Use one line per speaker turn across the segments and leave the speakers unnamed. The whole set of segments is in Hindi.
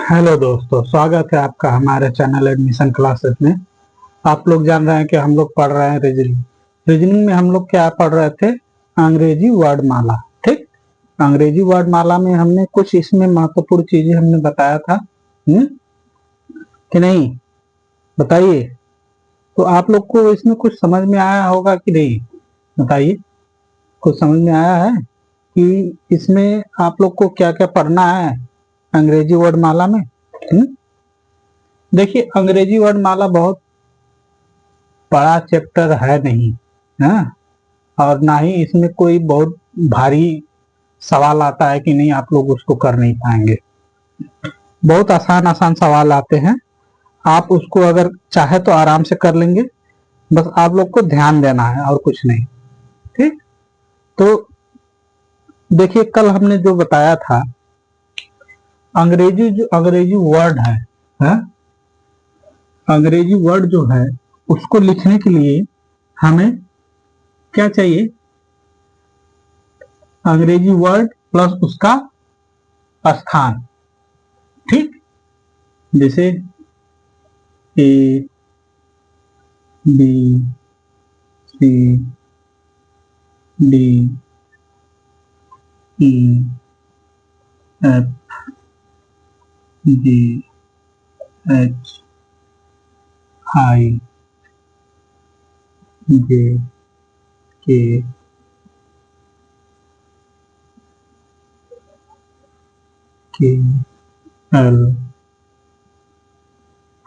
हेलो दोस्तों, स्वागत है आपका हमारे चैनल एडमिशन क्लासेस में। आप लोग जान रहे हैं कि हम लोग पढ़ रहे हैं रीजनिंग। रीजनिंग में हम लोग क्या पढ़ रहे थे? अंग्रेजी वर्डमाला। ठीक, अंग्रेजी वर्डमाला में हमने कुछ इसमें महत्वपूर्ण चीजें हमने बताया था। कि नहीं? बताइए। तो आप लोग को इसमें कुछ समझ में आया होगा कि नहीं? बताइए, कुछ समझ में आया है कि इसमें आप लोग को क्या क्या पढ़ना है अंग्रेजी वर्डमाला में? देखिए, अंग्रेजी वर्णमाला बहुत बड़ा चैप्टर है नहीं, हाँ? और ना ही इसमें कोई बहुत भारी सवाल आता है कि नहीं आप लोग उसको कर नहीं पाएंगे। बहुत आसान आसान सवाल आते हैं, आप उसको अगर चाहे तो आराम से कर लेंगे। बस आप लोग को ध्यान देना है और कुछ नहीं। ठीक, तो देखिए, कल हमने जो बताया था अंग्रेजी वर्ड है, हाँ? अंग्रेजी वर्ड जो है उसको लिखने के लिए हमें क्या चाहिए? अंग्रेजी वर्ड प्लस उसका स्थान। ठीक, जैसे A B C D E F G H I J K K L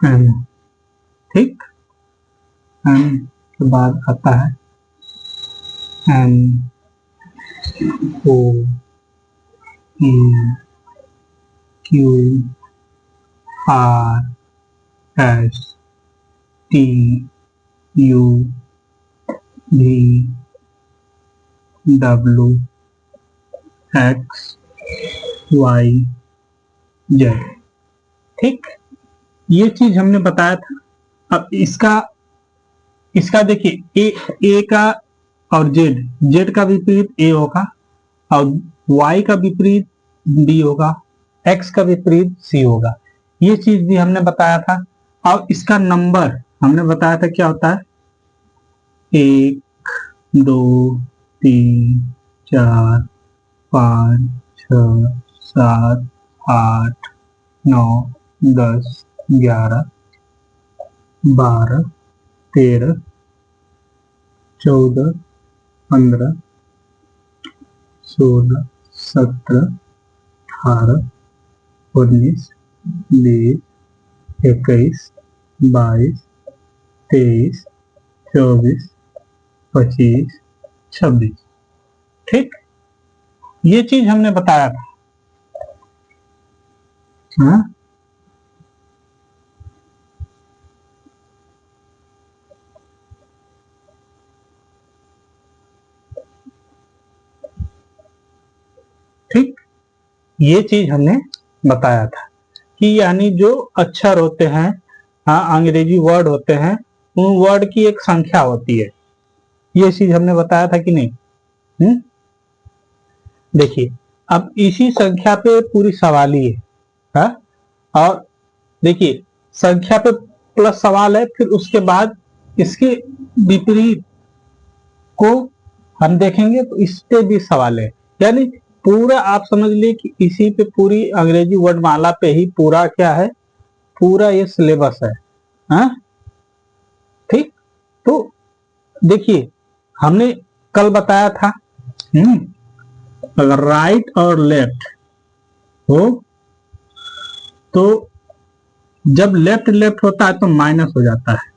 M. ठीक, एम के बाद आता है N O P Q R S T U V W X Y Z. ठीक, ये चीज हमने बताया था। अब इसका इसका देखिए, ए का और जेड का विपरीत ए होगा, और वाई का विपरीत डी होगा, एक्स का विपरीत सी होगा। ये चीज भी हमने बताया था। और इसका नंबर हमने बताया था क्या होता है? 1 2 3 4 5 6 7 8 9 10 11 12 13 14 15 16 17 18 19 20 21 22 23 24 25 26। ठीक, ये चीज हमने बताया था, हाँ? ठीक, ये चीज हमने बताया था कि यानी जो अक्षर होते हैं, हाँ, अंग्रेजी वर्ड होते हैं, उन वर्ड की एक संख्या होती है। ये चीज हमने बताया था कि नहीं? देखिए, अब इसी संख्या पे पूरी सवाली है, हाँ? और देखिए, संख्या पे प्लस सवाल है, फिर उसके बाद इसके विपरीत को हम देखेंगे तो इस पे भी सवाल है। यानी पूरा आप समझ लिए कि इसी पे पूरी अंग्रेजी वर्डमाला पे ही पूरा क्या है, पूरा ये सिलेबस है, हाँ? ठीक, तो देखिए, हमने कल बताया था अगर राइट और लेफ्ट हो तो जब लेफ्ट लेफ्ट होता है तो माइनस हो जाता है,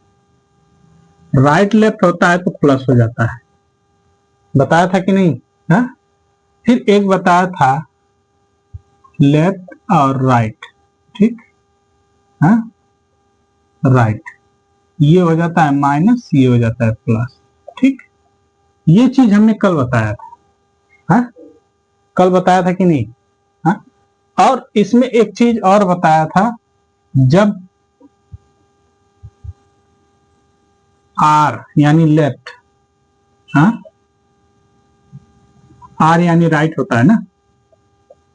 राइट लेफ्ट होता है तो प्लस हो जाता है। बताया था कि नहीं? हा? फिर एक बताया था लेफ्ट और राइट। ठीक, हाँ, राइट, ये हो जाता है माइनस, ये हो जाता है प्लस। ठीक, ये चीज हमने कल बताया था, हाँ? कल बताया था कि नहीं? हाँ? और इसमें एक चीज और बताया था, जब आर यानी लेफ्ट, हाँ, आर यानी राइट होता है ना,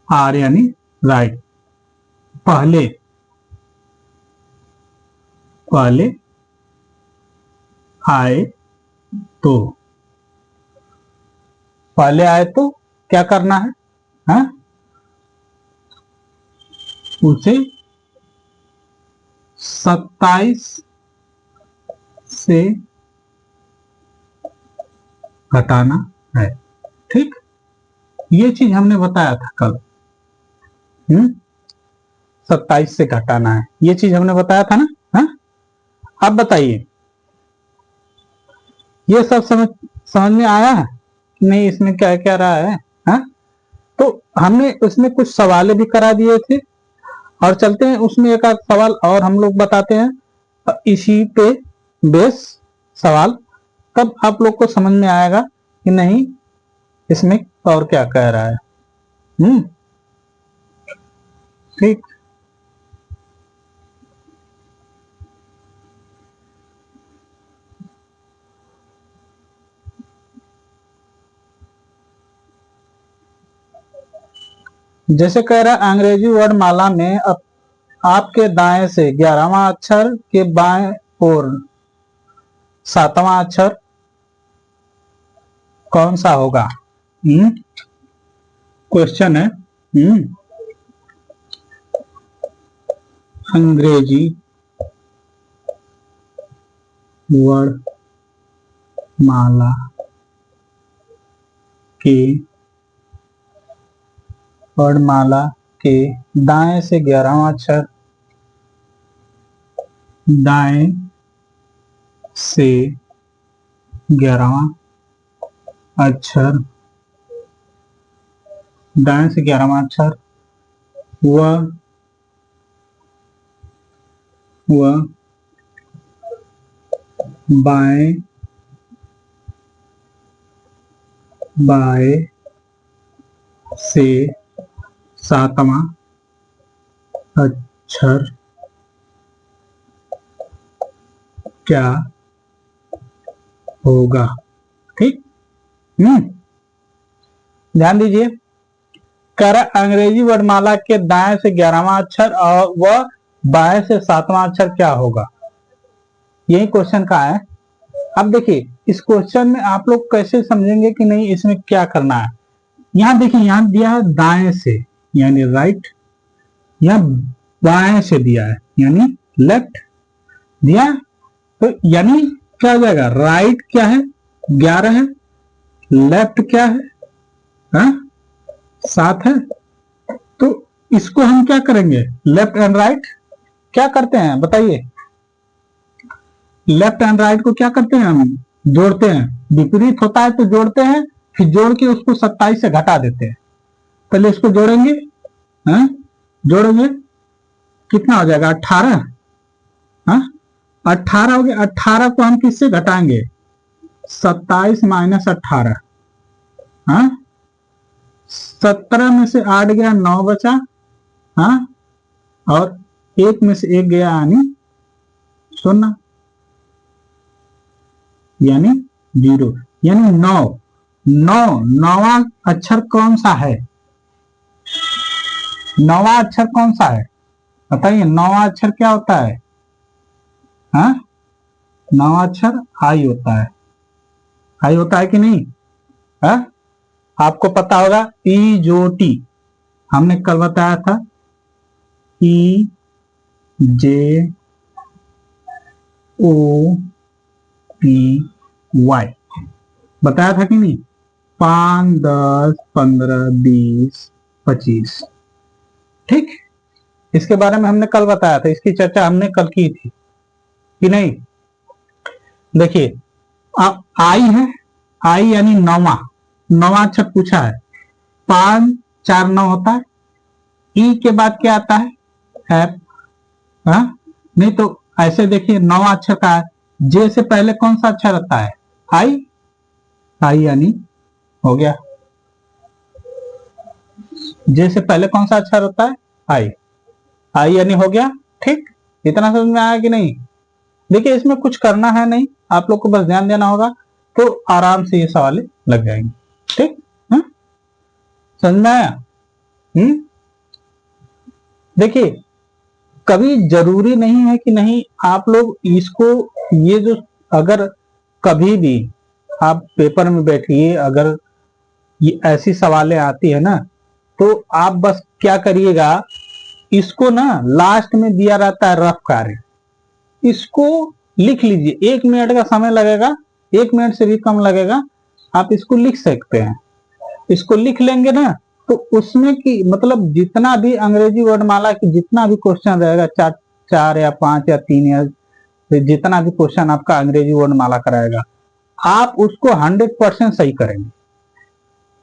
आर यानी राइट, पहले वाले आए तो, पहले आए तो क्या करना है? हाँ? उसे 27 से घटाना है। ठीक, ये चीज हमने बताया था कल। 27 से घटाना है, ये चीज हमने बताया था ना। हाँ? अब बताइए, ये सब समझ में आया है कि नहीं? इसमें क्या क्या रहा है? हाँ? तो हमने उसमें कुछ सवाल भी करा दिए थे, और चलते हैं उसमें एक आध सवाल और हम लोग बताते हैं इसी पे बेस सवाल, तब आप लोग को समझ में आएगा कि नहीं इसमें और क्या कह रहा है। ठीक, जैसे कह रहा है अंग्रेजी वर्ड माला में आपके दाएं से 11वां अक्षर के बाएं और 7वां अक्षर कौन सा होगा? क्वेश्चन है। अंग्रेजी वर्ड माला के वर्णमाला के दाएं से 11वां अक्षर, दाएं से 11वां अक्षर, दाएं से 11वां अक्षर व बाएं बाएं से 7वां अक्षर क्या होगा? ठीक, ध्यान दीजिए, कर अंग्रेजी वर्णमाला के दाएं से 11वां अक्षर और वह बाएं से 7वां अक्षर क्या होगा? यही क्वेश्चन का है। अब देखिए इस क्वेश्चन में आप लोग कैसे समझेंगे कि नहीं इसमें क्या करना है। यहां देखिए, यहां दिया है दाएं से यानी राइट, यहां बाएं से दिया है यानी लेफ्ट दिया, तो यानी क्या हो जाएगा? राइट क्या है? 11 है, लेफ्ट क्या है? 7 है। तो इसको हम क्या करेंगे? लेफ्ट एंड राइट क्या करते हैं बताइए? लेफ्ट एंड राइट को क्या करते हैं? हम जोड़ते हैं। विपरीत होता है तो जोड़ते हैं, फिर जोड़ के उसको 27 से घटा देते हैं। पहले इसको जोड़ेंगे, जोड़ेंगे कितना हो जाएगा? 18। 18 हो गया। 18 को हम किससे घटाएंगे? 27 माइनस 18। 17 में से 8 गया, 9 बचा। और 1 में से 1 गया यानी 0, यानी 0, यानी 9। 9वां अक्षर कौन सा है? 9वां अक्षर कौन सा है बताइए? 9वां अक्षर क्या होता है? 9वां अक्षर आई होता है। आई होता है कि नहीं? आपको पता होगा ईजोटी, हमने कल बताया था ई जे ओ पी वाई, बताया था कि नहीं? 5, 10, 15, 20, 25। ठीक, इसके बारे में हमने कल बताया था, इसकी चर्चा हमने कल की थी कि नहीं? देखिए आई है, आई यानी 9वां अक्षर पूछा है। 5, 4, 9 होता है। ई के बाद क्या आता है? एफ। नहीं तो ऐसे देखिए 9वां अक्षर का है, जे से पहले कौन सा अक्षर आता है? आई। आई यानी हो गया, जे से पहले कौन सा अक्षर होता है? आई। आई यानी हो गया। ठीक, इतना समझ में आया कि नहीं? देखिए इसमें कुछ करना है नहीं, आप लोग को बस ध्यान देना होगा, तो आराम से ये सवाल लग जाएंगे। ठीक, समझ में आया? देखिए कभी जरूरी नहीं है कि नहीं आप लोग इसको, ये जो अगर कभी भी आप पेपर में बैठिए, अगर ये ऐसी सवालें आती है ना, तो आप बस क्या करिएगा, इसको ना लास्ट में दिया रहता है रफ कार्य, इसको लिख लीजिए। 1 मिनट का समय लगेगा, 1 मिनट से भी कम लगेगा, आप इसको लिख सकते हैं। इसको लिख लेंगे ना तो उसमें की मतलब जितना भी अंग्रेजी वर्णमाला की जितना भी क्वेश्चन रहेगा, 4 या 5 या 3 या जितना भी क्वेश्चन आपका अंग्रेजी वर्णमाला कराएगा, आप उसको 100% सही करेंगे।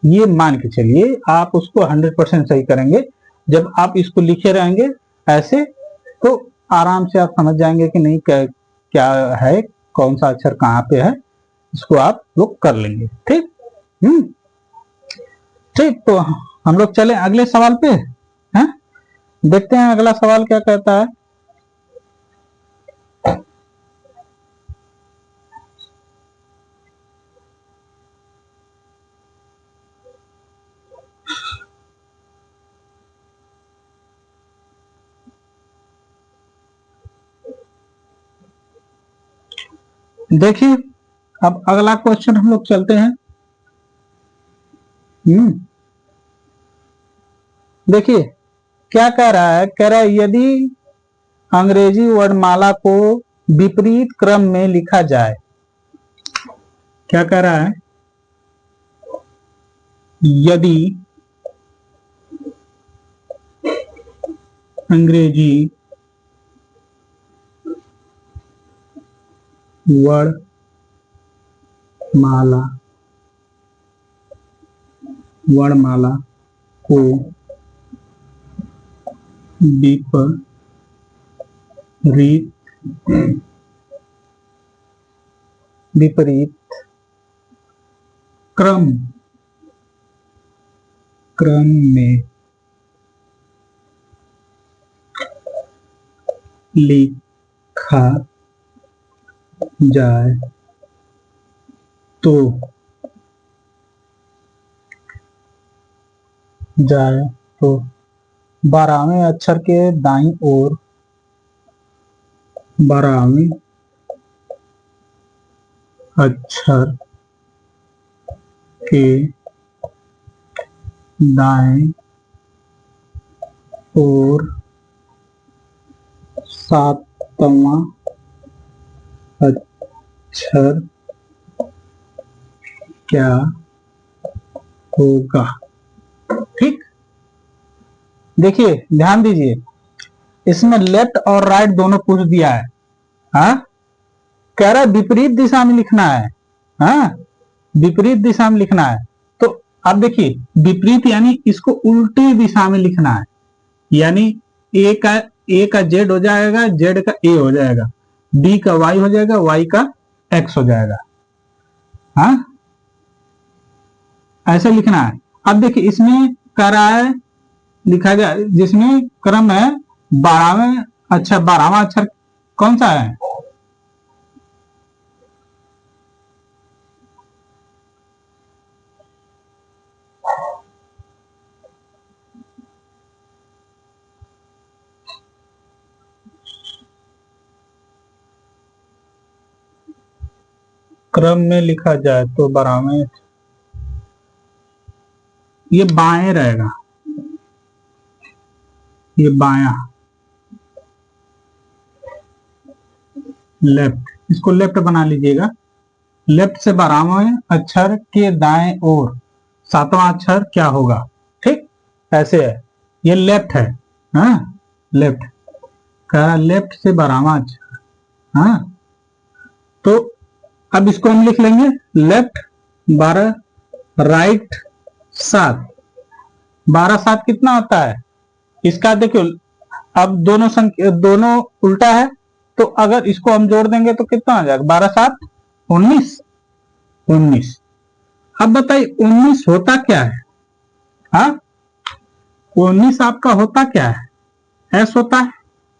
ये मान के चलिए आप उसको 100% सही करेंगे। जब आप इसको लिखे रहेंगे ऐसे, तो आराम से आप समझ जाएंगे कि नहीं क्या है, कौन सा अक्षर कहाँ पे है, इसको आप लोग कर लेंगे। ठीक, ठीक। तो हम लोग चले अगले सवाल पे हैं, देखते हैं अगला सवाल क्या कहता है। देखिए अब अगला क्वेश्चन हम लोग चलते हैं। देखिए क्या कह रहा है, कह रहा है यदि अंग्रेजी वर्णमाला को विपरीत क्रम में लिखा जाए। क्या कह रहा है, यदि अंग्रेजी वर्णमाला को विपरीत क्रम में लिखा जाए तो 12वें अक्षर के दाईं ओर 12वें अक्षर के दाएं ओर 7वां अक्षर क्या होगा। ठीक, देखिए ध्यान दीजिए, इसमें लेफ्ट और राइट दोनों पूछ दिया है। हाँ, कह रहा है विपरीत दिशा में लिखना है। हाँ, विपरीत दिशा में लिखना है। तो आप देखिए विपरीत यानी इसको उल्टी दिशा में लिखना है, यानी ए का जेड हो जाएगा, जेड का ए हो जाएगा, बी का वाई हो जाएगा, वाई का एक्स हो जाएगा। हाँ, ऐसे लिखना है। अब देखिए इसमें कह रहा है लिखा जाए जिसमें क्रम है 12वें अक्षर, 12वां अक्षर कौन सा है, क्रम में लिखा जाए तो 12वें, ये बाएं रहेगा, ये बाया, लेफ्ट, इसको लेफ्ट बना लीजिएगा। लेफ्ट से 12वें अक्षर के दाएं ओर 7वां अक्षर क्या होगा। ठीक, ऐसे है, ये लेफ्ट है। हाँ, लेफ्ट कह लेफ्ट से 12वां अक्षर। हाँ, तो अब इसको हम लिख लेंगे लेफ्ट 12, राइट 7। 12 7 कितना होता है इसका, देखियो अब दोनों संख्या दोनों उल्टा है, तो अगर इसको हम जोड़ देंगे तो कितना आ जाएगा, 12 7 19। अब बताइए 19 होता क्या है। हाँ, 19 आपका होता क्या है, एस होता है।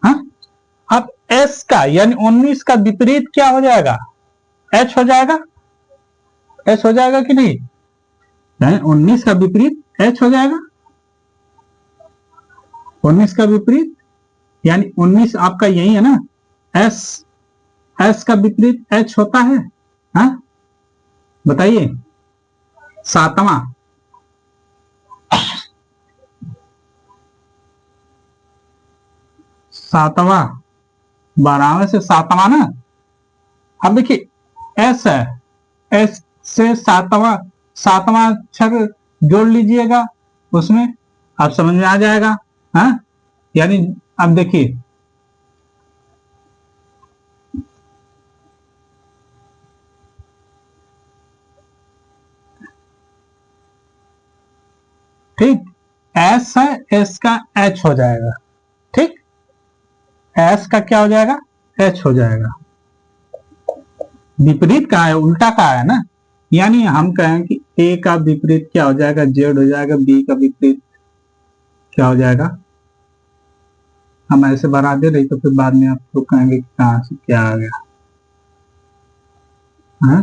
हाँ, अब एस का यानी 19 का विपरीत क्या हो जाएगा, एच हो जाएगा। एच हो जाएगा कि नहीं, 19 का विपरीत एच हो जाएगा। 19 का विपरीत यानी 19 आपका यही है ना। एस, एस का विपरीत एच होता है। हाँ बताइए। सातवां, सातवां, 12वें से सातवां ना। अब देखिए एस है, एस से सातवां, सातवां अक्षर जोड़ लीजिएगा उसमें, आप समझ में आ जाएगा। हाँ यानी अब देखिए ठीक, एस है, एस का एच हो जाएगा। ठीक, एस का क्या हो जाएगा, एच हो जाएगा। विपरीत का है, उल्टा का है ना। यानी हम कहें कि ए का विपरीत क्या हो जाएगा, जेड हो जाएगा। बी का विपरीत क्या हो जाएगा, हम ऐसे बना दे रही तो फिर बाद में आप लोग कहेंगे कि कहां से क्या आ गया। हाँ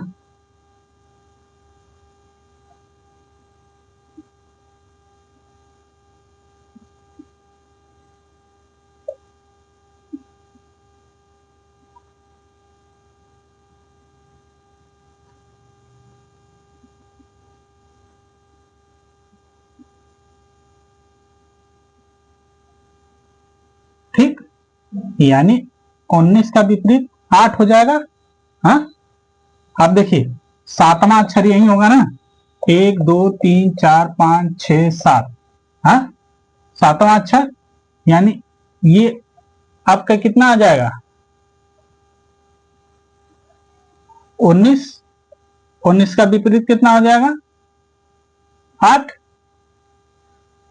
ठीक, यानी 19 का विपरीत 8 हो जाएगा। हाँ अब देखिए सातवां अक्षर यही होगा ना, 1 2 3 4 5 6 7। हाँ सातवां अक्षर, यानी ये आपका कितना आ जाएगा, 19। 19 का विपरीत कितना हो जाएगा, 8।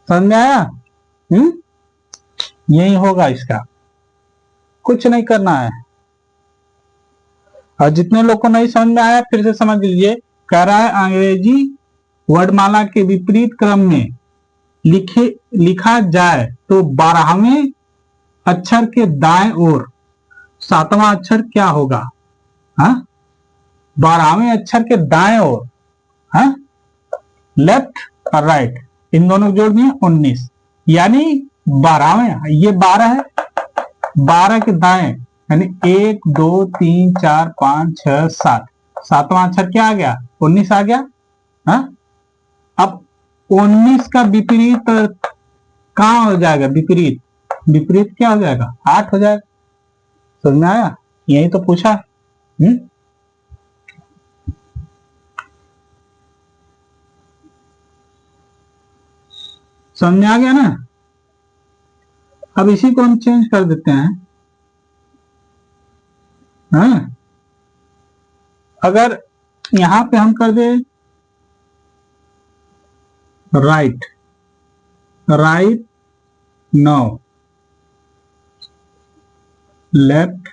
समझ में आया। यही होगा इसका, कुछ नहीं करना है। और जितने लोग को नहीं समझ में आया फिर से समझ लीजिए। कह रहा है अंग्रेजी वर्णमाला के विपरीत क्रम में लिखा जाए तो 12वें अक्षर के दाएं ओर सातवां अक्षर क्या होगा। हाँ 12वें अक्षर के दाएं ओर, हाँ लेफ्ट और राइट, इन दोनों को जोड़ दिए 19, यानी 12वें, ये 12 है, 12 के दाएं, यानी 1 2 3 4 5 6 7, सातवां अक्षर क्या आ गया, 19 आ गया। हाँ अब 19 का विपरीत कहां हो जाएगा, विपरीत, विपरीत क्या हो जाएगा, 8 हो जाएगा। समझ में आया, यही तो पूछा। समझ में आ गया ना। अब इसी को हम चेंज कर देते हैं। हाँ अगर यहां पे हम कर दे राइट, राइट 9, लेफ्ट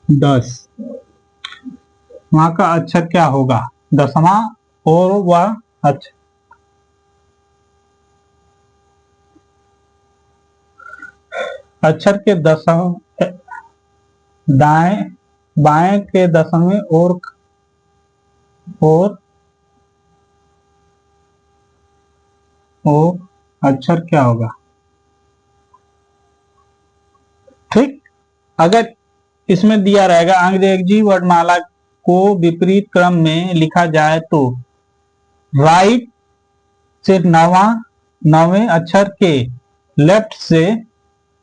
10, वहां का अक्षर क्या होगा, 10वां और वह अक्षर, अक्षर के 10वें, दाएं बाएं के 10वें और अक्षर क्या होगा। ठीक, अगर इसमें दिया रहेगा अंग्रेजी वर्णमाला को विपरीत क्रम में लिखा जाए तो राइट से नौवें अक्षर के लेफ्ट से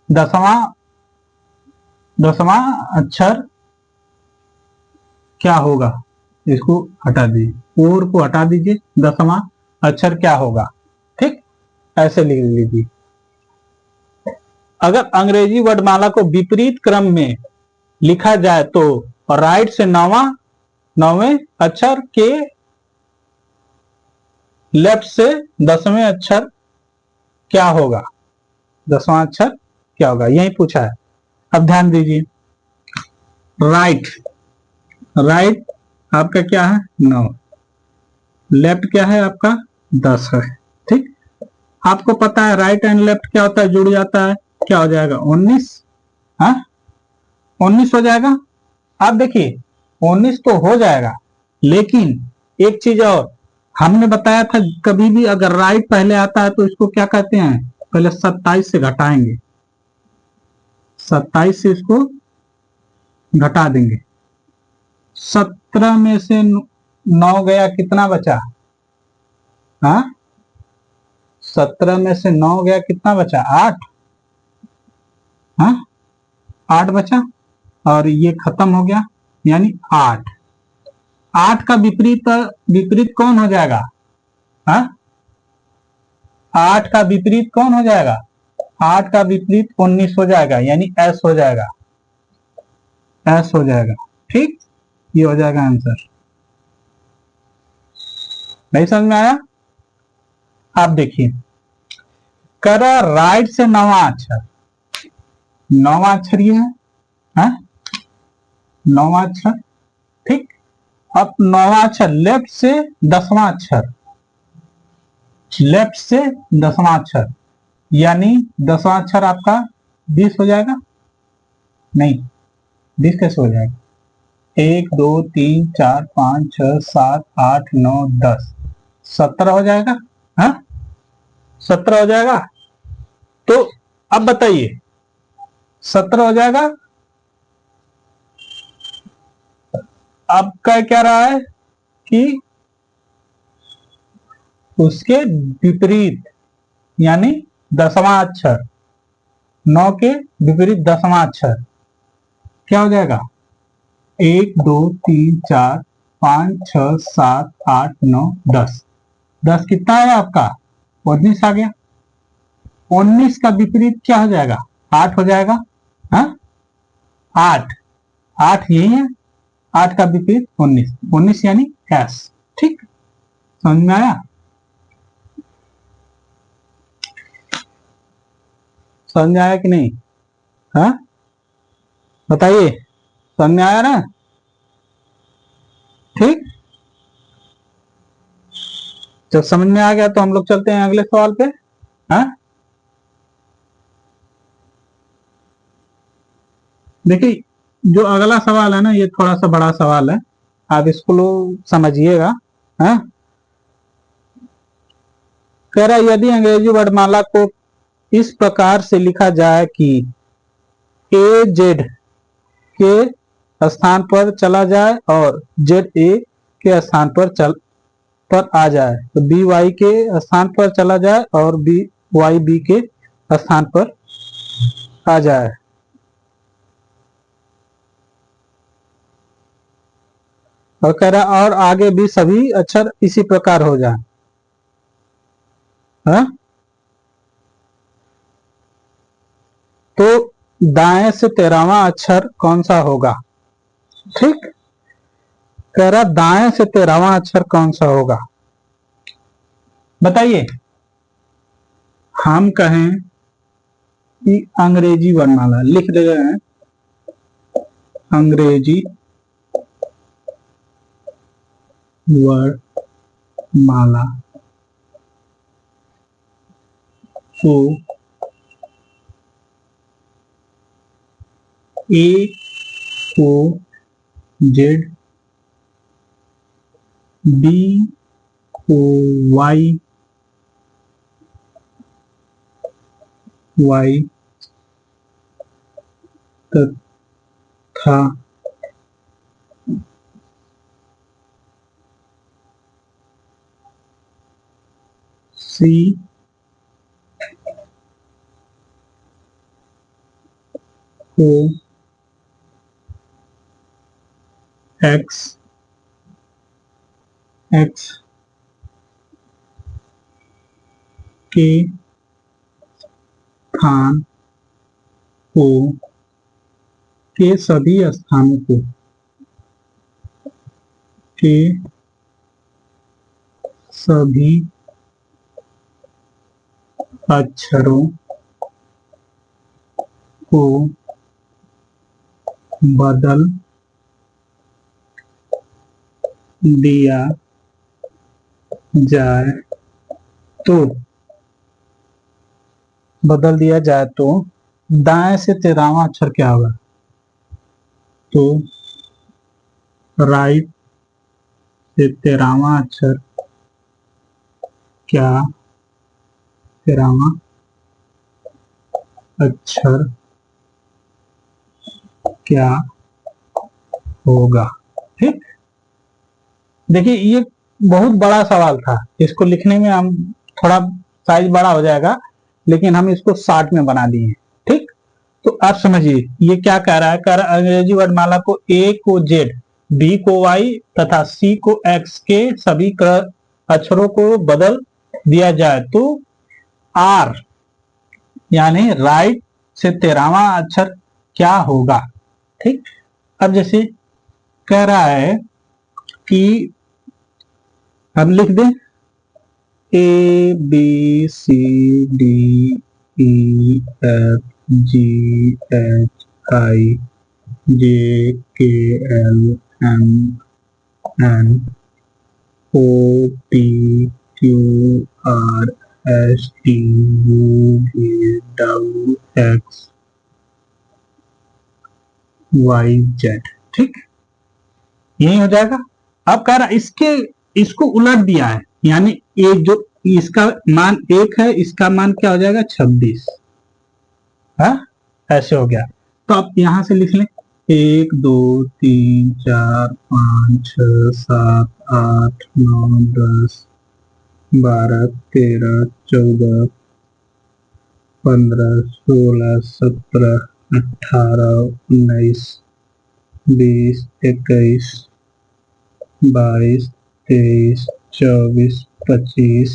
10वां अक्षर क्या होगा, इसको हटा दीजिए, और को हटा दीजिए, 10वां अक्षर क्या होगा। ठीक, ऐसे लिख लीजिए। अगर अंग्रेजी वर्णमाला को विपरीत क्रम में लिखा जाए तो राइट से नौवें अक्षर के लेफ्ट से 10वें अक्षर क्या होगा, 10वां अक्षर क्या होगा, यही पूछा है। अब ध्यान दीजिए, राइट, राइट आपका क्या है 9, लेफ्ट क्या है आपका 10 है। ठीक, आपको पता है राइट एंड लेफ्ट क्या होता है, जुड़ जाता है, क्या हो जाएगा 19। हाँ 19 हो जाएगा। अब देखिए 19 तो हो जाएगा, लेकिन एक चीज और, हमने बताया था कभी भी अगर राइट पहले आता है तो इसको क्या कहते हैं, पहले 27 से घटाएंगे, 27 से इसको घटा देंगे। 17 में से 9 गया, कितना बचा? हाँ, 17 में से 9 गया, कितना बचा? 8। हाँ, 8 बचा और ये खत्म हो गया, यानी 8। 8 का विपरीत विपरीत कौन हो जाएगा? हाँ, 8 का विपरीत कौन हो जाएगा? 8 का विपरीत 19 हो जाएगा, यानी एस हो जाएगा, एस हो जाएगा। ठीक, ये हो जाएगा आंसर। नहीं समझ में आया? आप देखिए, करा राइट से 9वां अक्षर, 9वां अक्षर ये है, 9वां अक्षर। ठीक, अब 9वां अक्षर लेफ्ट से 10वां अक्षर, लेफ्ट से 10वां अक्षर, यानी 10वां अक्षर आपका 20 हो जाएगा। नहीं, 20 कैसे हो जाएगा? 1 2 3 4 5 6 7 8 9 10, 17 हो जाएगा। हाँ, 17 हो जाएगा। तो अब बताइए, 17 हो जाएगा। अब क्या रहा है कि उसके विपरीत, यानी 10वां अक्षर, 9 के विपरीत 10वां अक्षर क्या हो जाएगा? 1 2 3 4 5 6 7 8 9 10, 10 कितना है आपका? 19 आ गया। 19 का विपरीत क्या हो जाएगा? 8 हो जाएगा। हाँ, 8, 8 यही है, 8 का विपरीत 19, 19 यानी एस। ठीक, समझ में आया? समझ में आया कि नहीं? हाँ, बताइए, समझ में आया ना? ठीक, जब समझ में आ गया तो हम लोग चलते हैं अगले सवाल पे। हाँ, देखिए, जो अगला सवाल है ना, ये थोड़ा सा बड़ा सवाल है, आप इसको लोग समझिएगा। हाँ, कह रहा यदि अंग्रेजी वर्णमाला को इस प्रकार से लिखा जाए कि ए जेड के स्थान पर चला जाए और जेड ए के स्थान पर आ जाए, तो बी वाई के स्थान पर चला जाए और बी वाई बी के स्थान पर आ जाए। और कह रहा और आगे भी सभी अक्षर इसी प्रकार हो जाए। हाँ? तो दाएं से 13वां अक्षर कौन सा होगा? ठीक, कह रहा दाएं से 13वां अक्षर कौन सा होगा, बताइए। हम कहें कि अंग्रेजी वर्णमाला लिख दे रहे हैं, अंग्रेजी वर्णमाला को ए को जेड, बी को वाई, वाई तथा सी को एक्स, एक्स के स्थान को, के सभी स्थानों को, के सभी अक्षरों को बदल दिया जाए तो, बदल दिया जाए तो दाएं से 13वां अक्षर क्या होगा? तो राइट से 13वां अक्षर क्या तेरावां अक्षर क्या होगा। ठीक, देखिए ये बहुत बड़ा सवाल था, इसको लिखने में हम थोड़ा साइज बड़ा हो जाएगा, लेकिन हम इसको शॉर्ट में बना दिए। ठीक, तो आप समझिए ये क्या कह रहा है, कह रहा है अंग्रेजी वर्णमाला को ए को जेड, बी को वाई तथा सी को एक्स के सभी अक्षरों को बदल दिया जाए तो आर यानी राइट से 13वां अक्षर क्या होगा। ठीक, अब जैसे कह रहा है कि हम लिख दें A B C D E F G H I J K L M N O P Q R S T U V W X Y Z. ठीक, यही हो जाएगा। अब कह रहा इसको उलट दिया है, यानी एक जो इसका मान 1 है, इसका मान क्या हो जाएगा 26। हाँ, ऐसे हो गया। तो आप यहां से लिख लें 1 2 3 4 5 6 7 8 9 10 12 13 14 15 16 17 18 19 20 21 22 23 24 25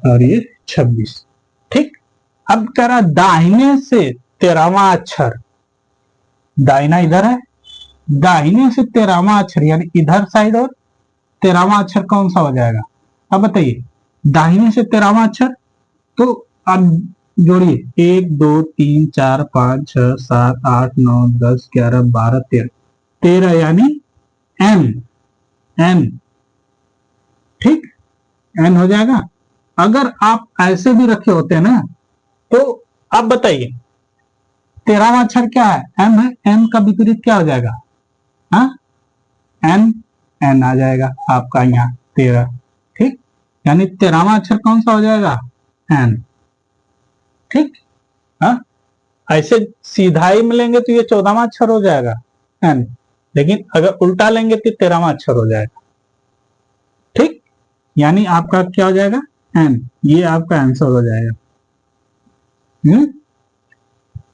और ये 26। ठीक, अब कह रहा दाहिने से 13वां अक्षर, दाहिना इधर है, दाहिने से 13वां अक्षर यानी इधर साइड और 13वां अक्षर कौन सा हो जाएगा। अब बताइए दाहिने से 13वां अक्षर, तो अब जोड़िए 1 2 3 4 5 6 7 8 9 10 11 12 13, 13 यानी एन, एन। ठीक, एन हो जाएगा। अगर आप ऐसे भी रखे होते हैं ना, तो आप बताइए 13वां अक्षर क्या है, एम है, एम का विपरीत क्या हो जाएगा, हाँ एन, एन आ जाएगा आपका यहाँ 13। ठीक, यानी 13वां अक्षर कौन सा हो जाएगा, एन। ठीक, हाँ, ऐसे सीधा ही मिलेंगे तो ये 14वां अक्षर हो जाएगा एन, लेकिन अगर उल्टा लेंगे तो 13वां अक्षर हो जाएगा। ठीक, यानी आपका क्या हो जाएगा, एन, ये आपका आंसर हो जाएगा।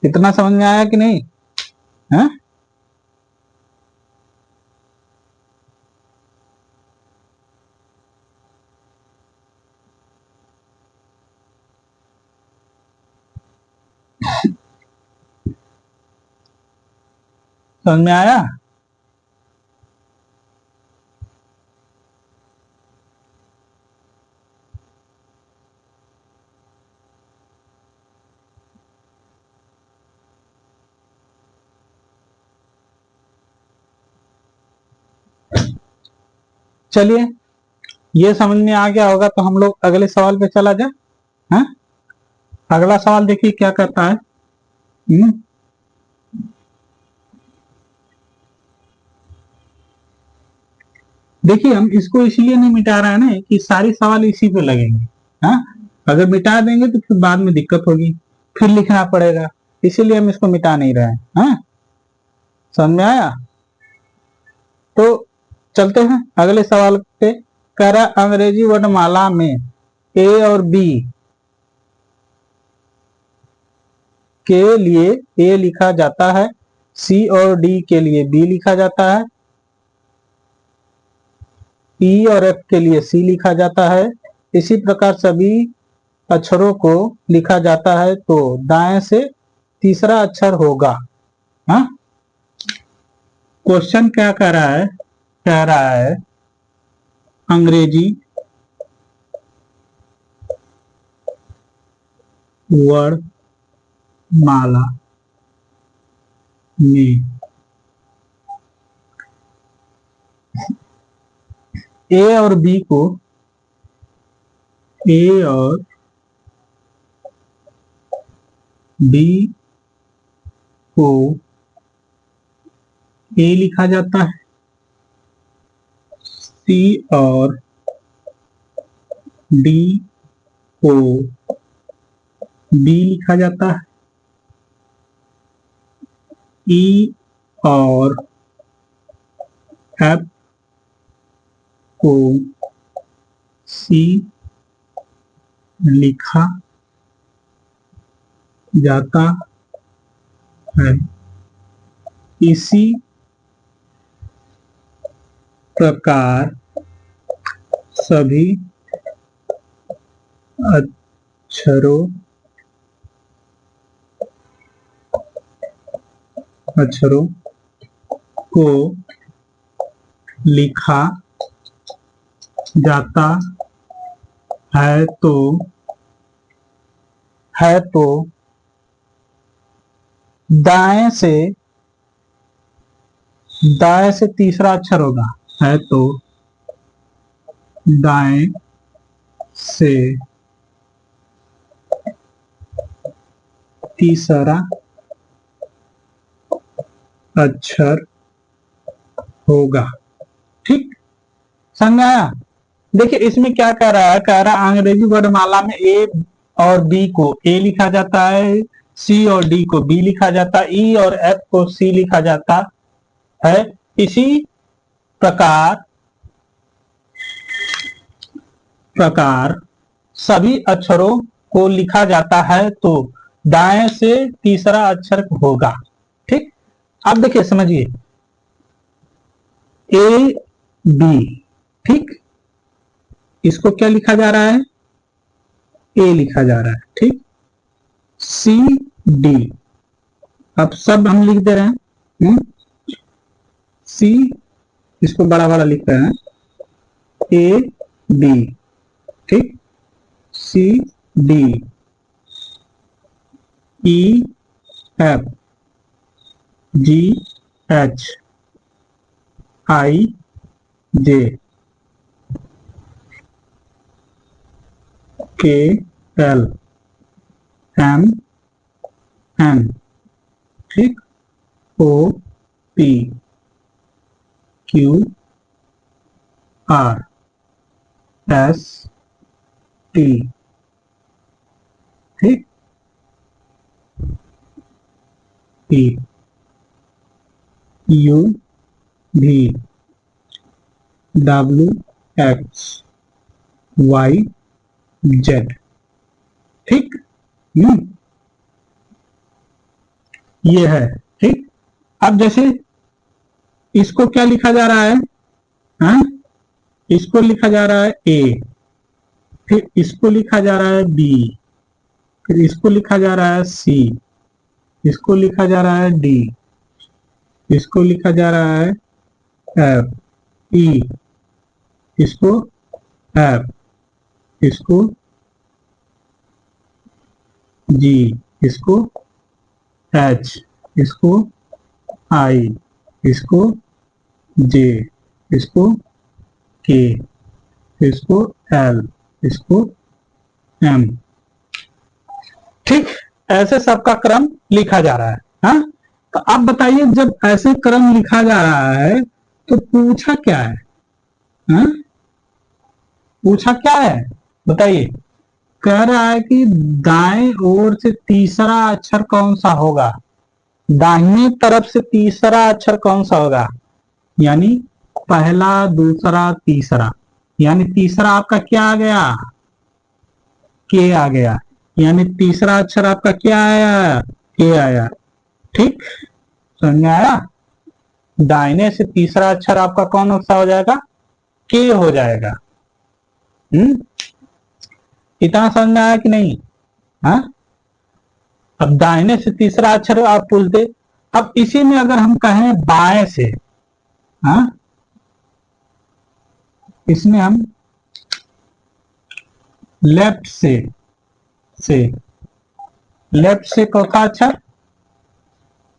इतना समझ में आया कि नहीं है? समझ में आया। चलिए ये समझ में आ गया होगा, तो हम लोग अगले सवाल पे चला जाए। हाँ, अगला सवाल देखिए क्या कहता है। देखिए हम इसको इसलिए नहीं मिटा रहे हैं ना कि सारी सवाल इसी पे लगेंगे। हाँ, अगर मिटा देंगे तो फिर बाद में दिक्कत होगी, फिर लिखना पड़ेगा, इसीलिए हम इसको मिटा नहीं रहे हैं। हाँ, समझ में आया। तो चलते हैं अगले सवाल पे। कह रहा अंग्रेजी वर्णमाला में ए और बी के लिए ए लिखा जाता है, सी और डी के लिए बी लिखा जाता है, ई और एफ के लिए सी लिखा जाता है, इसी प्रकार सभी अक्षरों को लिखा जाता है, तो दाएं से तीसरा अक्षर होगा। हाँ, क्वेश्चन क्या कह रहा है, कह रहा है अंग्रेजी वर्णमाला में ए और बी को, ए और बी को ए लिखा जाता है, सी और डी को बी लिखा जाता है, ई और एफ को सी लिखा जाता है। इसी प्रकार सभी अक्षरों को लिखा जाता है तो दाएं से तीसरा अक्षर होगा, है तो दाएं से तीसरा अक्षर होगा। ठीक, समझ आया? देखिए इसमें क्या कह रहा है, कह रहा है अंग्रेजी वर्णमाला में ए और बी को ए लिखा जाता है, सी और डी को बी लिखा जाता है, ई और एफ को सी लिखा जाता है। इसी प्रकार सभी अक्षरों को लिखा जाता है तो दाएं से तीसरा अक्षर होगा। ठीक, अब देखिए समझिए, ए बी, ठीक, इसको क्या लिखा जा रहा है, ए लिखा जा रहा है। ठीक, सी डी, अब सब हम लिख दे रहे हैं, सी इसको बड़ा बड़ा लिख रहे हैं, ए बी, ठीक, C D, E F, G H, I J, K L, M N, ठीक, O P, Q R, S T, ठीक, पी, यू भी, डब्ल्यू एक्स, वाई जेड। ठीक, ये है। ठीक, अब जैसे इसको क्या लिखा जा रहा है, हाँ? इसको लिखा जा रहा है ए, फिर इसको लिखा जा रहा है बी, फिर इसको लिखा जा रहा है सी, इसको लिखा जा रहा है डी, इसको लिखा जा रहा है एफ, ई, इसको एफ, इसको जी, इसको एच, इसको आई, इसको जे, इसको के, इसको एल, इसको एम। ठीक, ऐसे सबका क्रम लिखा जा रहा है। हाँ, तो आप बताइए जब ऐसे क्रम लिखा जा रहा है तो पूछा क्या है, हाँ? पूछा क्या है बताइए? कह रहा है कि दाएं ओर से तीसरा अक्षर कौन सा होगा, दाहिने तरफ से तीसरा अक्षर कौन सा होगा, यानी पहला, दूसरा, तीसरा, यानी तीसरा आपका क्या आ गया, के आ गया, यानी तीसरा अक्षर आपका क्या आया, के आया। ठीक, समझ में आया? दाहिने से तीसरा अक्षर आपका कौन सा हो जाएगा, के हो जाएगा। इतना समझ में आया कि नहीं? हाँ, अब दाहिने से तीसरा अक्षर आप बोलते, अब इसी में अगर हम कहें बाएं से, हाँ, इसमें हम लेफ्ट से लेफ्ट से चौथा अक्षर,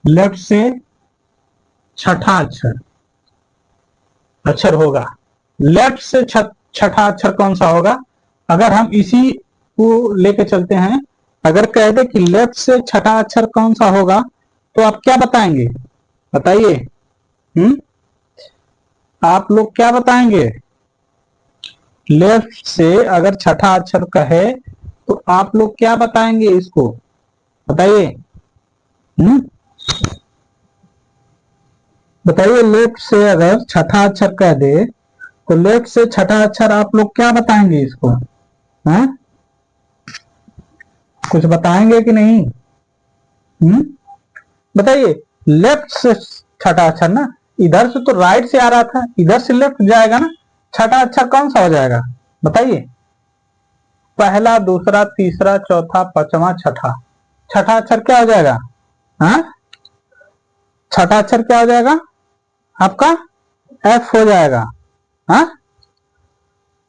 लेफ्ट से छठा अक्षर होगा। लेफ्ट से छठा अक्षर कौन सा होगा, अगर हम इसी को लेके चलते हैं, अगर कह दे कि लेफ्ट से छठा अक्षर कौन सा होगा तो आप क्या बताएंगे, बताइए। आप लोग क्या बताएंगे लेफ्ट से अगर छठा अक्षर कहे तो आप लोग क्या बताएंगे इसको, बताइए। बताइए, लेफ्ट से अगर छठा अक्षर कह दे तो लेफ्ट से छठा अक्षर आप लोग क्या बताएंगे इसको, हैं? कुछ बताएंगे कि नहीं? बताइए, लेफ्ट से छठा अक्षर ना, इधर से तो राइट से आ रहा था, इधर से लेफ्ट जाएगा ना, छठा अक्षर कौन सा हो जाएगा बताइए। पहला, दूसरा, तीसरा, चौथा, पांचवा, छठा, छठा अक्षर क्या हो जाएगा? हाँ, छठा अक्षर क्या हो जाएगा आपका? एफ हो जाएगा। हाँ,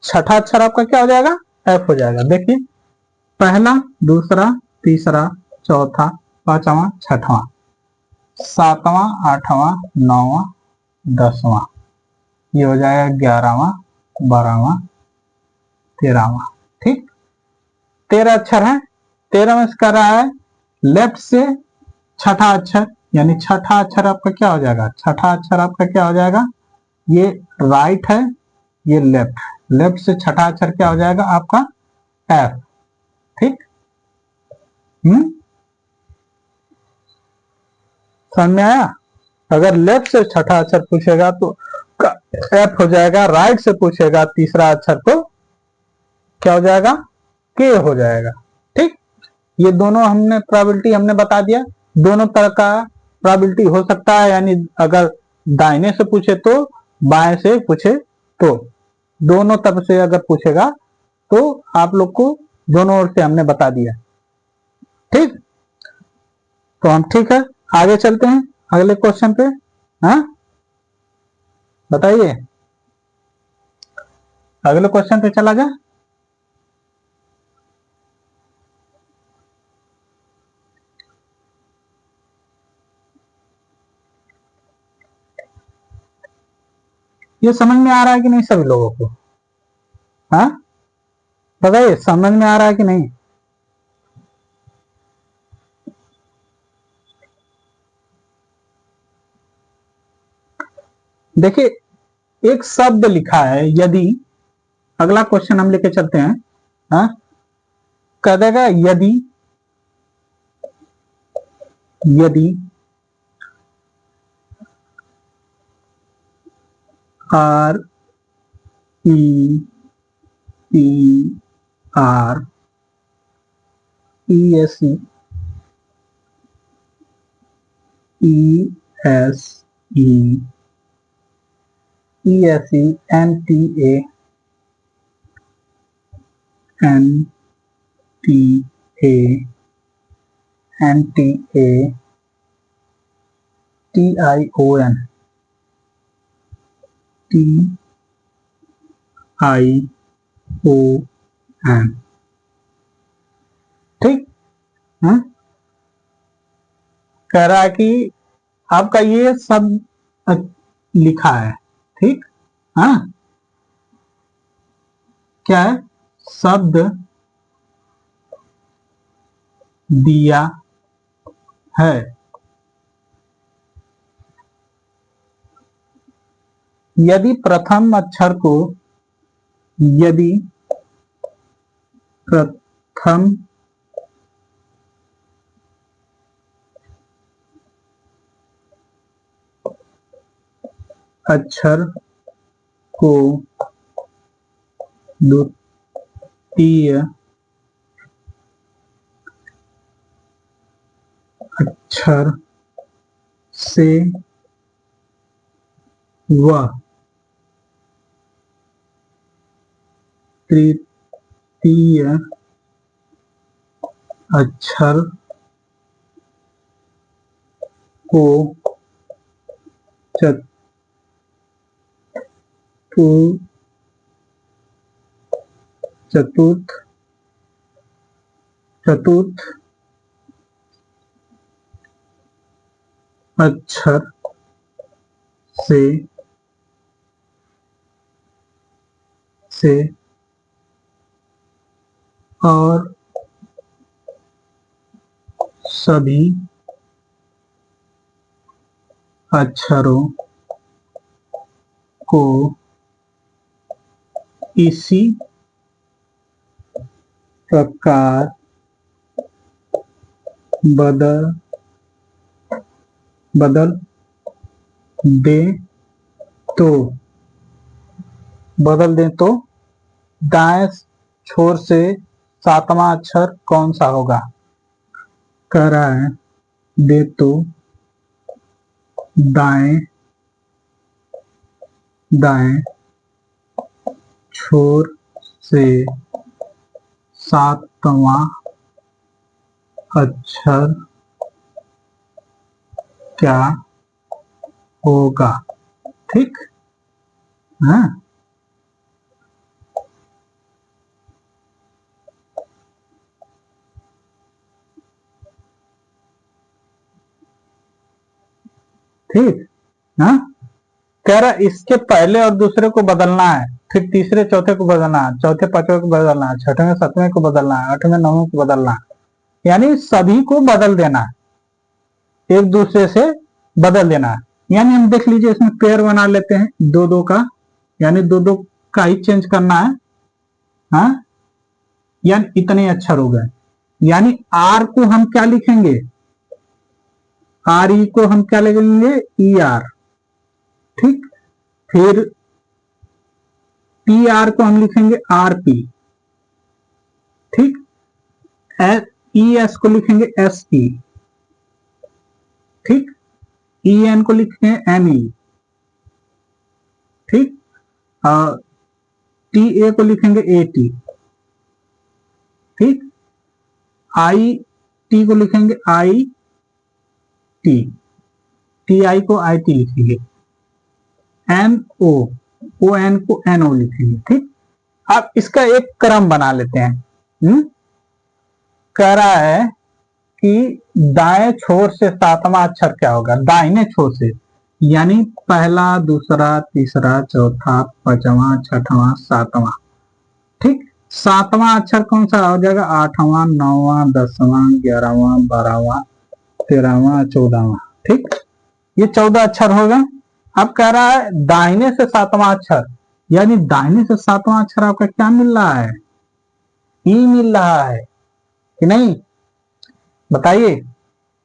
छठा अक्षर आपका क्या हो जाएगा? एफ हो जाएगा। देखिए, पहला, दूसरा, तीसरा, चौथा, पांचवा, छठवां, सातवां, आठवां, नौवां, दसवां, ये हो जाएगा 11वां, 12वां, 13वां। ठीक, 13 अक्षर है। 13 में कर रहा है लेफ्ट से छठा अक्षर, यानी छठा अक्षर आपका क्या हो जाएगा? छठा अक्षर आपका क्या हो जाएगा? ये राइट है, ये लेफ्ट, लेफ्ट से छठा अक्षर क्या हो जाएगा आपका? एफ। ठीक, समझ में आया? अगर लेफ्ट से छठा अक्षर पूछेगा तो एफ हो जाएगा, राइट से पूछेगा तीसरा अक्षर तो क्या हो जाएगा? के हो जाएगा। ठीक, ये दोनों हमने प्रोबेबिलिटी हमने बता दिया। दोनों तरह का प्रोबेबिलिटी हो सकता है, यानी अगर दाहिने से पूछे तो, बाएं से पूछे तो, दोनों तरफ से अगर पूछेगा तो आप लोग को दोनों ओर से हमने बता दिया। ठीक, तो हम ठीक है, आगे चलते हैं अगले क्वेश्चन पे। हाँ, बताइए, अगले क्वेश्चन पे चला जाए। ये समझ में आ रहा है कि नहीं सभी लोगों को? हाँ, बताइए, समझ में आ रहा है कि नहीं? देखिए, एक शब्द लिखा है यदि, अगला क्वेश्चन हम लेके चलते हैं। हाँ, कह देगा यदि, यदि R E P R E S E S E E S E N T N T A N T A T I O N T I O N. ठीक है, कह रहा है कि आपका ये सब लिखा है। ठीक, हाँ, क्या है? शब्द दिया है, यदि प्रथम अक्षर को, यदि प्रथम अक्षर को द्वितीय अक्षर से व तृतीय अक्षर को चतुर्थ चतुर्थ अक्षर से और सभी अक्षरों को इसी प्रकार बदल दे तो दाएं छोर से सातवां अक्षर कौन सा होगा? कह रहा है दे तो दाएं छोर से सातवां अक्षर क्या होगा? ठीक है। ठीक है। कह रहा इसके पहले और दूसरे को बदलना है, फिर तीसरे चौथे को बदलना है, चौथे पांचवें को बदलना है, छठवें सातवें को बदलना है, आठवें नौवें को बदलना है, यानी सभी को बदल देना है, एक दूसरे से बदल देना है। यानी हम देख लीजिए इसमें पेयर बना लेते हैं दो दो का, यानी दो दो का ही चेंज करना है। हाँ, यानी इतने अक्षर हो गए। यानी आर को हम क्या लिखेंगे? आर ई को हम क्या लिखेंगे? E R. ठीक, फिर पी आर को हम लिखेंगे आर पी। ठीक, ई एस को लिखेंगे एस ई। ठीक, ई एन को लिखेंगे एन ई। ठीक, टी ए को लिखेंगे ए टी। ठीक, आई टी को लिखेंगे आई टी, टी आई को आई टी लिखेंगे, एन ओ एन को एन ओ लिखेंगे। ठीक, अब इसका एक क्रम बना लेते हैं। कह रहा है कि दाएं छोर से सातवां अक्षर क्या होगा? दाहिने छोर से, यानी पहला, दूसरा, तीसरा, चौथा, पांचवा, छठवां, सातवां। ठीक, सातवां अक्षर कौन सा हो जाएगा? आठवां, नौवां, 10वां, 11वां, 12वां, 13वां, 14वां। ठीक, ये 14 अक्षर होगा। अब कह रहा है दाहिने से सातवां अक्षर, यानी दाहिने से सातवां अक्षर आपका क्या मिल रहा है? ई मिल रहा है कि नहीं? बताइए,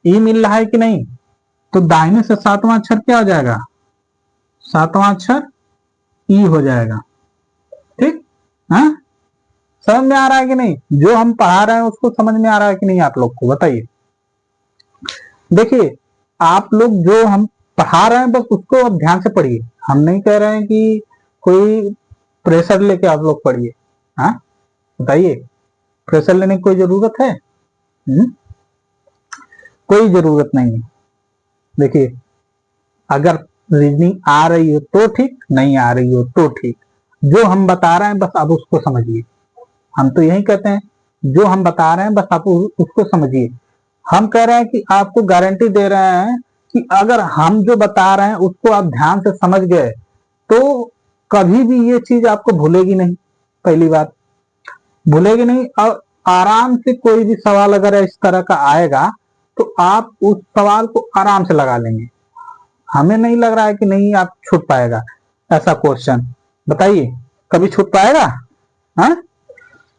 ई मिल रहा है कि नहीं? तो दाहिने से सातवां अक्षर क्या हो जाएगा? सातवां अक्षर ई हो जाएगा। ठीक है, समझ में आ रहा है कि नहीं? जो हम पढ़ा रहे हैं उसको समझ में आ रहा है कि नहीं आप लोग को? बताइए। देखिए, आप लोग जो हम पढ़ा रहे हैं बस उसको अब ध्यान से पढ़िए। हम नहीं कह रहे हैं कि कोई प्रेशर लेके आप लोग पढ़िए। हाँ, बताइए, प्रेशर लेने की कोई जरूरत है? कोई जरूरत नहीं है। देखिए, अगर रीजनिंग आ रही हो तो ठीक, नहीं आ रही हो तो ठीक, जो हम बता रहे हैं बस आप उसको समझिए। हम तो यही कहते हैं, जो हम बता रहे हैं बस आप उसको समझिए। हम कह रहे हैं कि आपको गारंटी दे रहे हैं कि अगर हम जो बता रहे हैं उसको आप ध्यान से समझ गए तो कभी भी ये चीज आपको भूलेगी नहीं। पहली बात, भूलेगी नहीं। और आराम से कोई भी सवाल अगर इस तरह का आएगा तो आप उस सवाल को आराम से लगा लेंगे। हमें नहीं लग रहा है कि नहीं आप छूट पाएगा ऐसा क्वेश्चन। बताइए, कभी छूट पाएगा? हाँ,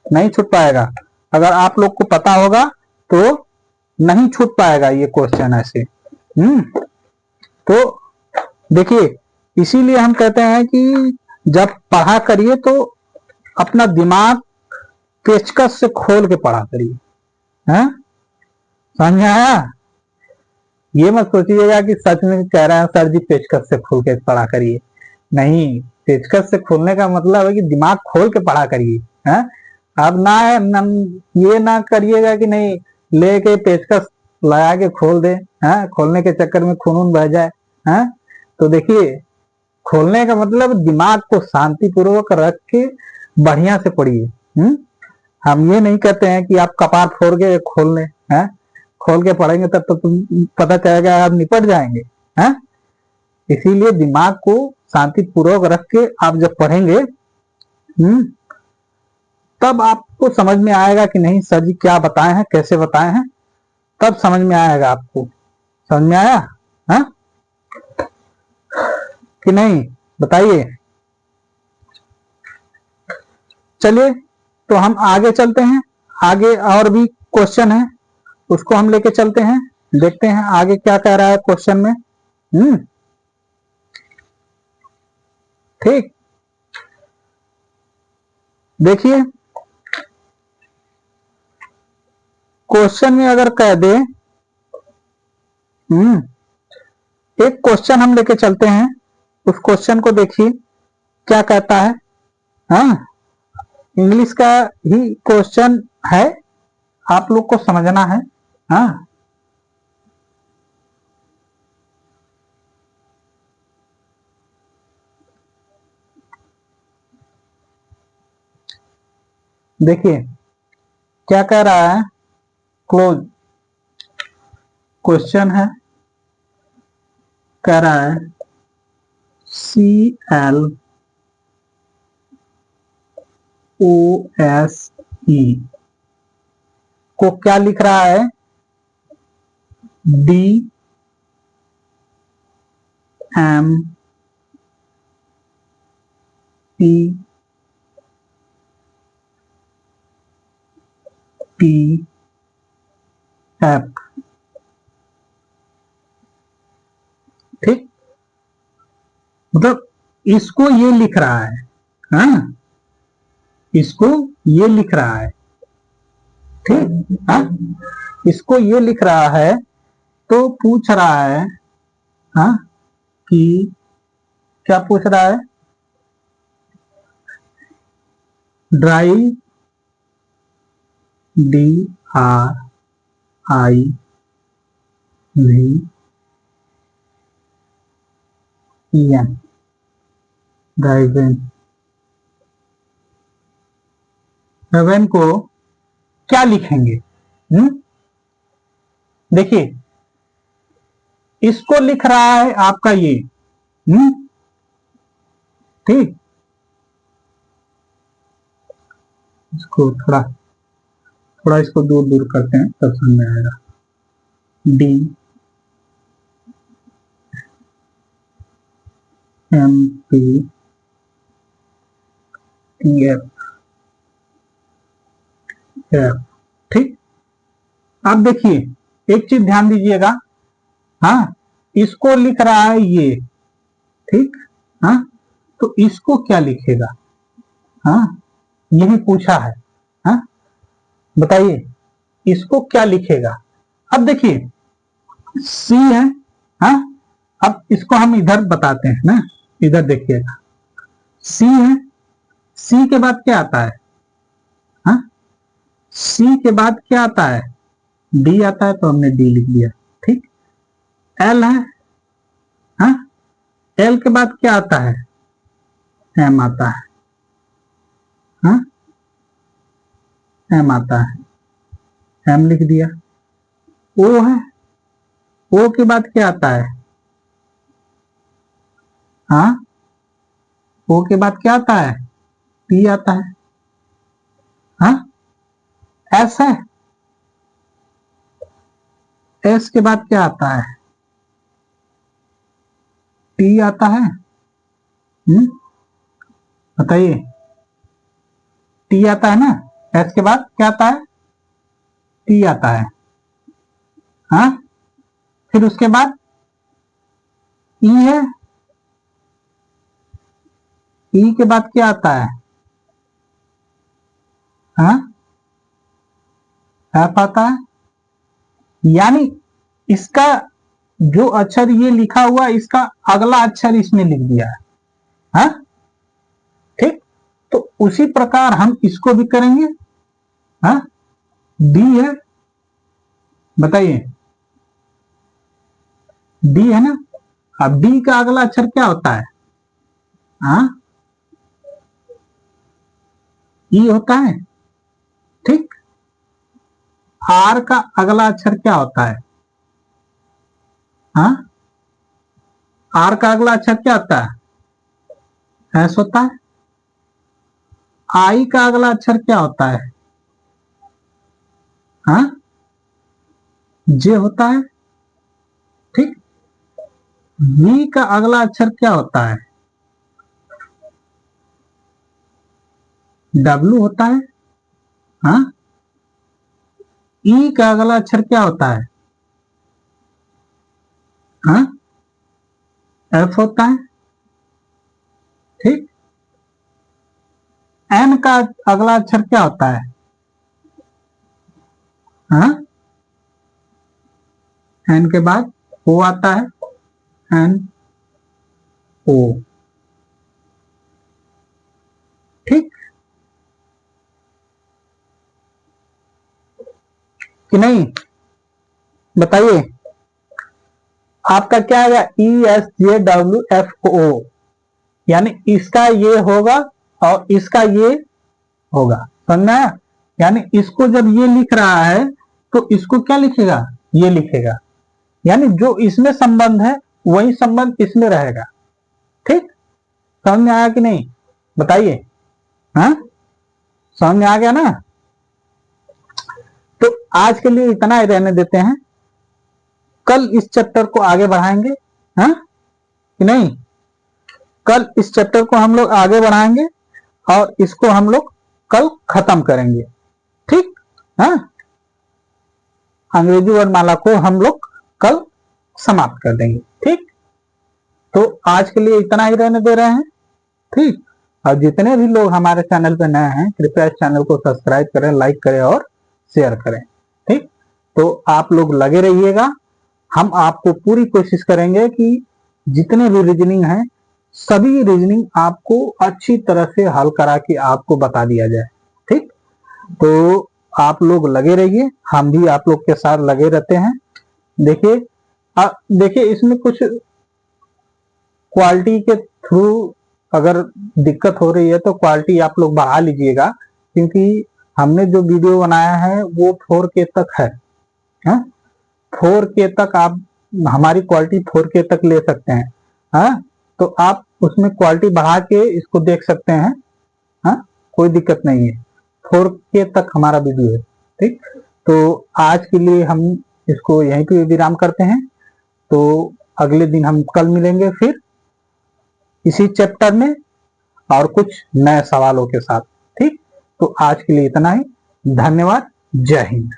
नहीं छूट पाएगा। अगर आप लोग को पता होगा तो नहीं छूट पाएगा ये क्वेश्चन ऐसे। तो देखिए, इसीलिए हम कहते हैं कि जब पढ़ा करिए तो अपना दिमाग पेचकस से खोल के पढ़ा करिए। हैं, समझ आया? ये मत सोचिएगा कि सच में कह रहे हैं सर जी पेचकस से खोल के पढ़ा करिए। नहीं, पेचकस से खोलने का मतलब है कि दिमाग खोल के पढ़ा करिए। हैं, अब ये ना करिएगा कि नहीं लेके पेचकस लगा के खोल दे, हैं, खोलने के चक्कर में खून बह जाए। हैं, तो देखिए, खोलने का मतलब दिमाग को शांतिपूर्वक रख के बढ़िया से पढ़िए। हम ये नहीं कहते हैं कि आप कपार फोड़ के खोल लें। हैं, खोल के पढ़ेंगे तब तो तुम पता चलेगा आप निपट जाएंगे। हैं, इसीलिए दिमाग को शांतिपूर्वक रख के आप जब पढ़ेंगे तब आपको समझ में आएगा कि नहीं सर जी क्या बताए हैं, कैसे बताए हैं, तब समझ में आएगा आपको। समझ में आया? है कि नहीं? बताइए। चलिए तो हम आगे चलते हैं, आगे और भी क्वेश्चन है उसको हम लेके चलते हैं, देखते हैं आगे क्या कह रहा है क्वेश्चन में। ठीक, देखिए क्वेश्चन में अगर कह दे, एक क्वेश्चन हम लेके चलते हैं, उस क्वेश्चन को देखिए क्या कहता है। हाँ, इंग्लिश का ही क्वेश्चन है, आप लोग को समझना है। हाँ, देखिए क्या कह रहा है, क्लोज क्वेश्चन है, कह रहा है ClOSE को क्या लिख रहा है, DMPTF। ठीक, मतलब इसको ये लिख रहा है। हाँ, इसको ये लिख रहा है। ठीक, हाँ, इसको ये लिख रहा है, तो पूछ रहा है हाँ कि क्या पूछ रहा है, ड्राइव DRIVEN, ड्राइवेन को क्या लिखेंगे। देखिए इसको लिख रहा है आपका ये। ठीक, इसको थोड़ा थोड़ा इसको दूर दूर करते हैं तब समझ में आएगा। DMPTF। ठीक, अब देखिए एक चीज ध्यान दीजिएगा। हाँ, इसको लिख रहा है ये। ठीक, हाँ, तो इसको क्या लिखेगा। हाँ, यही पूछा है। हाँ, बताइए इसको क्या लिखेगा। अब देखिए सी है। हाँ, अब इसको हम इधर बताते हैं ना, इधर देखिएगा सी है, सी के बाद क्या आता है। हाँ, सी के बाद क्या आता है, डी आता है, तो हमने डी लिख दिया। ठीक, एल है। हाँ, एल के बाद क्या आता है, एम आता है। हाँ, एम आता है, एम लिख दिया। ओ है, ओ के बाद क्या आता है। हाँ, ओ के बाद क्या आता है, पी आता है। हाँ, एस है, एस के बाद क्या आता है, टी आता है। बताइए, टी आता है ना, एस के बाद क्या आता है, टी आता है। हाँ, फिर उसके बाद ई है, ई के बाद क्या आता है। हाँ, एफ आता है। यानी इसका जो अक्षर ये लिखा हुआ, इसका अगला अक्षर इसमें लिख दिया है। हाँ, ठीक, तो उसी प्रकार हम इसको भी करेंगे। हाँ, डी है, बताइए डी है ना, अब डी का अगला अक्षर क्या होता है। हाँ, ई होता है। ठीक, आर का अगला अक्षर क्या होता है। हाँ, आर का अगला अक्षर क्या होता है, एस होता है। आई का अगला अक्षर क्या होता है। हाँ, जे होता है। ठीक, वी का अगला अक्षर क्या होता है, W होता है। हाँ, E का अगला अक्षर क्या होता है? हाँ, F होता है। ठीक। N का अगला अक्षर क्या होता है? हाँ, N के बाद O आता है। N O। ठीक कि नहीं? बताइए आपका क्या आएगा? ESJWFO, यानी इसका ये होगा और इसका ये होगा। समझ में आया? यानी इसको जब ये लिख रहा है तो इसको क्या लिखेगा? ये लिखेगा। यानी जो इसमें संबंध है वही संबंध इसमें रहेगा। ठीक, समझ में आया कि नहीं? बताइए। हाँ, समझ में आ गया ना? तो आज के लिए इतना ही रहने देते हैं, कल इस चैप्टर को आगे बढ़ाएंगे। हाँ कि नहीं? कल इस चैप्टर को हम लोग आगे बढ़ाएंगे और इसको हम लोग कल खत्म करेंगे। ठीक। हाँ, अंग्रेजी वर्णमाला को हम लोग कल समाप्त कर देंगे। ठीक, तो आज के लिए इतना ही रहने दे रहे हैं। ठीक, और जितने भी लोग हमारे चैनल पे नए हैं कृपया इस चैनल को सब्सक्राइब करें, लाइक करें और शेयर करें। ठीक, तो आप लोग लगे रहिएगा। हम आपको पूरी कोशिश करेंगे कि जितने भी रीजनिंग हैं सभी रीजनिंग आपको अच्छी तरह से हल करा के आपको बता दिया जाए। ठीक, तो आप लोग लगे रहिए, हम भी आप लोग के साथ लगे रहते हैं। देखिए देखिए इसमें कुछ क्वालिटी के थ्रू अगर दिक्कत हो रही है तो क्वालिटी आप लोग बढ़ा लीजिएगा, क्योंकि हमने जो वीडियो बनाया है वो 4K तक है। 4K तक आप हमारी क्वालिटी 4K तक ले सकते हैं। हाँ, तो आप उसमें क्वालिटी बढ़ा के इसको देख सकते हैं। हाँ, कोई दिक्कत नहीं है, 4K तक हमारा वीडियो है। ठीक, तो आज के लिए हम इसको यहीं पे विराम करते हैं। तो अगले दिन हम कल मिलेंगे फिर इसी चैप्टर में और कुछ नए सवालों के साथ। ठीक, तो आज के लिए इतना ही। धन्यवाद। जय हिंद।